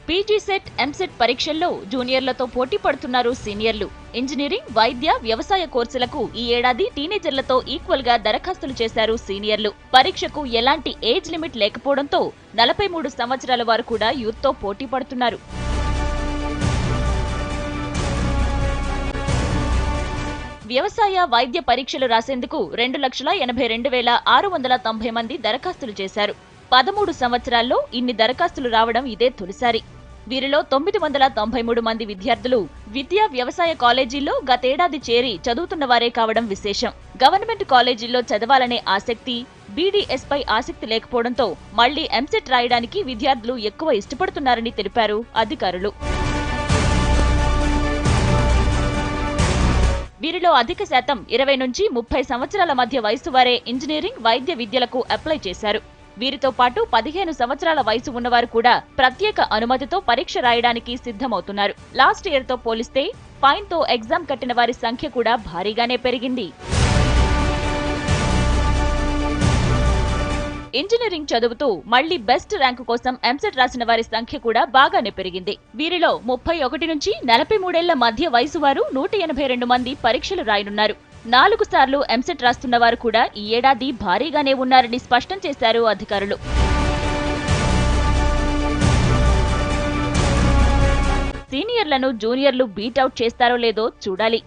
PG set, EAMCET పరీక్షల్లో జూనియర్లతో పోటీ పడుతున్నారు సీనియర్లు. ఇంజనీరింగ్, వైద్య, వ్యవసాయ కోర్సులకు ఈ ఏడాది టీనేజర్లతో ఈక్వల్ గా దరఖాస్తులు చేశారు సీనియర్లు. పరీక్షకు ఎలాంటి ఏజ్ లిమిట్ లేకపోవడంతో 43 సంవత్సరాల వారు కూడా యూత్తో పోటీ పడుతున్నారు. వ్యవసాయ, వైద్య పరీక్షలు రాసేందుకు 2,82,690 మంది దరఖాస్తులు చేశారు. 13 సంవత్సరాల్లో ఇన్ని దరఖాస్తులు రావడం ఇదే తొలిసారి. వీరిలో 993 మంది విద్యార్థులు విద్యా, వ్యవసాయ కాలేజీల్లో గతేడాది చేరి చదువుతున్నవారే కావడం విశేషం. గవర్నమెంట్ కాలేజీల్లో చదవాలనే ఆసక్తి, బీడీఎస్ పై ఆసక్తి లేకపోవడంతో మళ్లీ ఎంసెట్ రాయడానికి విద్యార్థులు ఎక్కువ ఇష్టపడుతున్నారని తెలిపారు అధికారులు. వీరిలో అధిక శాతం 20 నుంచి 30 సంవత్సరాల మధ్య వయసు వారే ఇంజనీరింగ్, వైద్య విద్యలకు అప్లై చేశారు. వీరితో పాటు 15 సంవత్సరాల వయసు ఉన్నవారు కూడా ప్రత్యేక అనుమతితో పరీక్ష రాయడానికి సిద్ధమవుతున్నారు. లాస్ట్ ఇయర్ తో పోలిస్తే ఫైన్ తో ఎగ్జామ్ కట్టిన వారి సంఖ్య కూడా భారీగానే పెరిగింది. ఇంజనీరింగ్ చదువుతూ మళ్లీ బెస్ట్ ర్యాంకు కోసం ఎంసెట్ రాసిన వారి సంఖ్య కూడా బాగానే పెరిగింది. వీరిలో 31 నుంచి 43 ఏళ్ల మధ్య వయసు వారు 182 మంది పరీక్షలు రాయనున్నారు. 4 సార్లు ఎంసెట్ రాస్తున్న వారు కూడా ఈ ఏడాది భారీగానే ఉన్నారని స్పష్టం చేశారు అధికారులు. సీనియర్లను జూనియర్లు బీటౌట్ చేస్తారో లేదో చూడాలి.